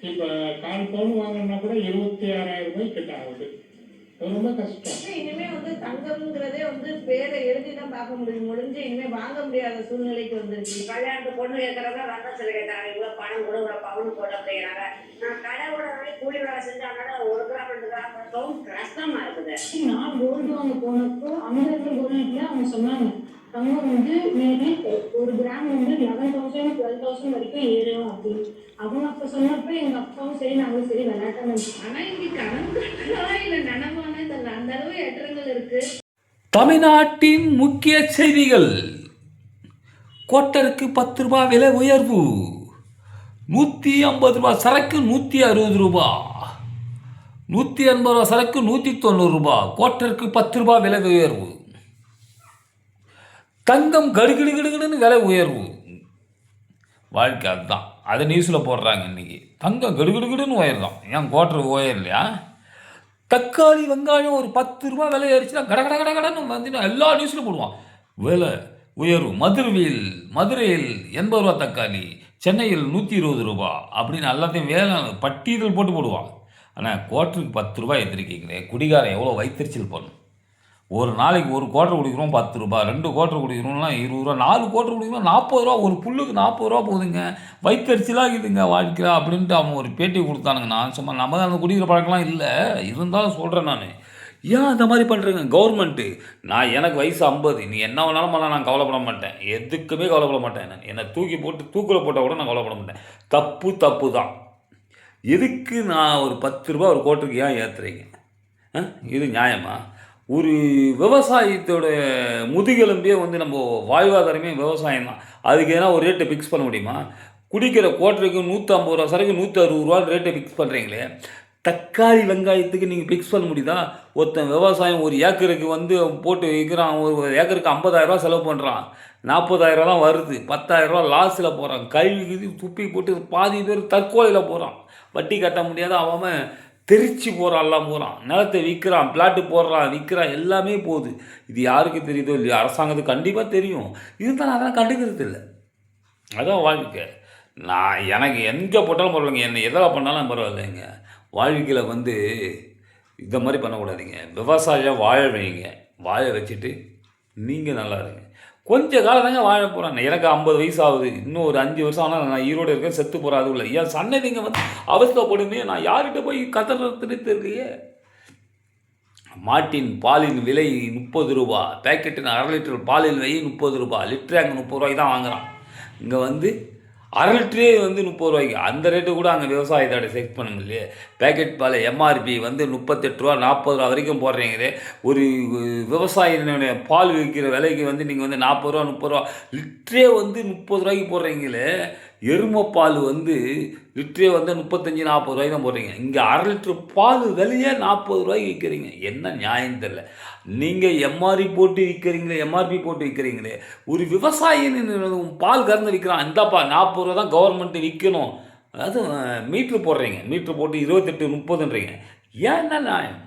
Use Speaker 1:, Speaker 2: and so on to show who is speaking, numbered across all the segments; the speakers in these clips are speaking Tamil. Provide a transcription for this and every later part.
Speaker 1: இப்போ 4 பவுன் வாங்கினா கூட 26,000 கிட்ட ஆகுது. ரொம்ப கஷ்டம்.
Speaker 2: இனிமே தங்கம்ங்கிறதே பேரை எழுதி தான் பார்க்க முடிஞ்சு இனிமே வாங்க முடியாத சூழ்நிலைக்கு வந்துருச்சு.
Speaker 3: கல்யாணத்து பொண்ணு கேட்கறதா வரதட்சணை கேட்கறாங்க. இவ்வளவு பணம் கூட ஒரு பவுன் போட அப்படிங்கிறாங்க. நான் கடவுள கூலி வேலை செஞ்சாங்க 1 கிராம் 2 கிராம் பவுன் கஷ்டமா இருக்குது.
Speaker 4: நான் கோல்டு வாங்க போனப்போ அங்க இருக்கிற கோல்டுல அவங்க சொன்னாங்க தங்கம் மேபி 1 கிராம் 11,000 12,000 வரைக்கும் ஏறும் அப்படின்னு. அவங்க அப்ப சொன்னப்ப எங்க அப்பாவும் சரி நாங்களும் சரி விளையாட்டாங்க.
Speaker 2: ஆனா இங்க கணக்கு இல்ல நனவானே தெரியல, அந்த அளவு ஏற்றங்கள் இருக்கு.
Speaker 5: தமிழ்நாட்டின் முக்கிய செய்திகள். கோட்டருக்கு 10 ரூபாய் விலை உயர்வு. 150 ரூபாய் சரக்கு 160 ரூபாய், 180 ரூபாய் சரக்கு 190 ரூபாய். கோட்டருக்கு 10 ரூபாய் விலை உயர்வு. தங்கம் கடுகிடுகிடுன்னு விலை உயர்வு. வாழ்க்கை அதுதான். அதை நியூஸில் போடுறாங்க இன்றைக்கி. தங்கம் கடுகிடுகிடுன்னு உயர்தான். ஏன் கோட்டருக்கு உயர் இல்லையா? தக்காளி வெங்காயம் ஒரு 10 ரூபா விலை ஏறிச்சுன்னா கட கட கட கடன்னு எல்லா நியூஸ்லையும் போடுவான் விலை உயர்வு. மதுரையில் 80 ரூபா தக்காளி, சென்னையில் 120 ரூபா அப்படின்னு எல்லாத்தையும் வேலை பட்டியல் போடுவான். ஆனால் கோட்டருக்கு 10 ரூபாய் ஏற்றிருக்கீங்களே, குடிகாரம் எவ்வளோ வைத்தறிச்சல் பண்ணும். ஒரு நாளைக்கு 1 குவார்ட்டர் குடிக்கிறோம் 10 ரூபா, 2 குவார்ட்டர் குடிக்கிறோம்னா 20 ரூபா, 4 குவார்ட்டர் குடிக்கிறோம் 40 ரூபா. ஒரு புல்லுக்கு 40 ரூபா போகுதுங்க. வைத்தறிச்சலாக இருக்குதுங்க வாழ்க்கை அப்படின்ட்டு அவங்க ஒரு பேட்டி கொடுத்தானுங்க. நான் சும்மா நம்ம அந்த குடிக்கிற பழக்கம்லாம் இல்லை, இருந்தாலும் சொல்கிறேன் நான். ஏன் அந்த மாதிரி பண்ணுறேங்க கவர்மெண்ட்டு? எனக்கு வயசு 50, நீ என்ன வேணாலும் பண்ணால் நான் கவலைப்பட மாட்டேன், எதுக்குமே கவலைப்பட மாட்டேன். நான் என்னை தூக்கி போட்டு தூக்கில் போட்டால் கூட நான் கவலைப்பட மாட்டேன். தப்பு தான். எதுக்கு நான் ஒரு 10 ரூபா ஒரு கோட்டுக்கு ஏன் ஏற்றுறீங்க? இது நியாயமா? ஒரு விவசாயத்தோட முதுகெலும்பே நம்ம வாழ்வாதாரமே விவசாயம் தான். அதுக்கு எதனா ஒரு ரேட்டை ஃபிக்ஸ் பண்ண முடியுமா? குடிக்கிற கோட்டருக்கு 150 ரூபா சரக்கு 160 ரூபான்னு ரேட்டை ஃபிக்ஸ் பண்ணுறீங்களே, தக்காளி வெங்காயத்துக்கு நீங்கள் ஃபிக்ஸ் பண்ண முடியுதா? ஒருத்தன் விவசாயம் ஒரு ஏக்கருக்கு போட்டு விற்கிறான். ஒரு ஏக்கருக்கு 50,000 ரூபா செலவு பண்ணுறான், 40,000 தான் வருது, 10,000 ரூபா லாஸில் போகிறான். கழுவி துப்பி போட்டு பாதி பேர் தற்கொலையில் போகிறான். வட்டி கட்ட முடியாத அவன் தெரிச்சு போகிறான்லாம் போகிறான். நிலத்தை விற்கிறான், பிளாட்டு போடுறான், விற்கிறான், எல்லாமே போகுது. இது யாருக்கு தெரியுதோ இல்லையா? அரசாங்கத்துக்கு கண்டிப்பாக தெரியும். இருந்தாலும் அதெல்லாம் கண்டுக்கிறது இல்லை. அதான் வாழ்க்கை. எனக்கு எங்கே போட்டாலும் பரவாயில்லைங்க, என்னை எதில் பண்ணாலும் பரவாயில்லைங்க. வாழ்க்கையில் இந்த மாதிரி பண்ணக்கூடாதுங்க. விவசாயியாக வாழ வைங்க. வாழ வச்சுட்டு நீங்கள் நல்லா இருங்க. கொஞ்ச காலம் தாங்க வாழ போகிறேன். எனக்கு 50 வயசு ஆகுது. இன்னும் ஒரு 5 வருஷம் ஆனால் நான் ஈரோடு இருக்கேன், செத்து போகிறேன். அது இல்லை என் சன்னதிங்க அவஸ்தைப்படுமே. நான் யார்கிட்ட போய் கத்துறதுன்னு தெரியலையே. மாட்டின் பாலின் விலை 30 ரூபா, பேக்கெட்டின் 1/2 லிட்டர் பாலின் விலை 30 ரூபா, லிட்டரே அங்கே 30 ரூபாய்க்கு தான் வாங்குகிறான். இங்கே 1/2 லிட்டரே 30 ரூபாய்க்கு. அந்த ரேட்டு கூட அங்கே விவசாயத்தோட செக் பண்ணுங்க இல்லையே. பேக்கெட் பால் எம்ஆர்பி 38 ரூபா 40 ரூபா வரைக்கும் போடுறீங்களே. ஒரு விவசாயினுடைய பால் விற்கிற விலைக்கு நீங்கள் 40 ரூபா 30 ரூபா, லிட்டரே 30 ரூபாய்க்கு போடுறீங்களே. எருமைப்பால் லிட்டரே 35 40 ரூபாய்க்கு தான் போடுறீங்க. இங்கே 1/2 லிட்டர் பால் விலையே 40 ரூபாய்க்கு விற்கிறீங்க. என்ன நியாயம் தெரியல. நீங்கள் எம்ஆர்பி போட்டு விற்கிறீங்களே. ஒரு விவசாயின்னு பால் கறந்து விற்கிறான், இந்தாப்பா 40 ரூபா தான் கவர்மெண்ட்டு விற்கணும். அதாவது மீட்ரு போடுறீங்க, மீட்ரு போட்டு 28 30ன்றீங்க. ஏன்னா நியாயம்?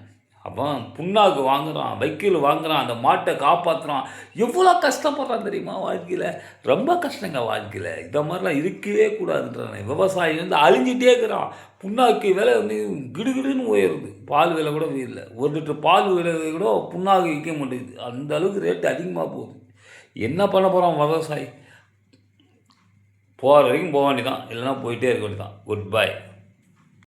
Speaker 5: அப்போ புண்ணாக்கு வாங்குகிறான், வைக்கல் வாங்குகிறான், அந்த மாட்டை காப்பாற்றுறான். எவ்வளோ கஷ்டப்படுறான் தெரியுமா வாழ்க்கையில்? ரொம்ப கஷ்டங்க வாழ்க்கையில். இந்த மாதிரிலாம் இருக்கவே கூடாதுன்றாங்க. விவசாயி அழிஞ்சிட்டே இருக்கிறான். புண்ணாக்கு விலை கிடுகிடுன்னு உயருது. பால் விலை கூட இல்லை. 1 லிட்டர் பால் விலை கூட புண்ணாக்கு விற்க மாட்டேங்குது. அந்த அளவுக்கு ரேட்டு அதிகமாக போகுது. என்ன பண்ண போகிறான் விவசாயி? போகிற வரைக்கும் போக வேண்டியதான், இல்லைன்னா போயிட்டே இருக்க வேண்டியதான். Good bye.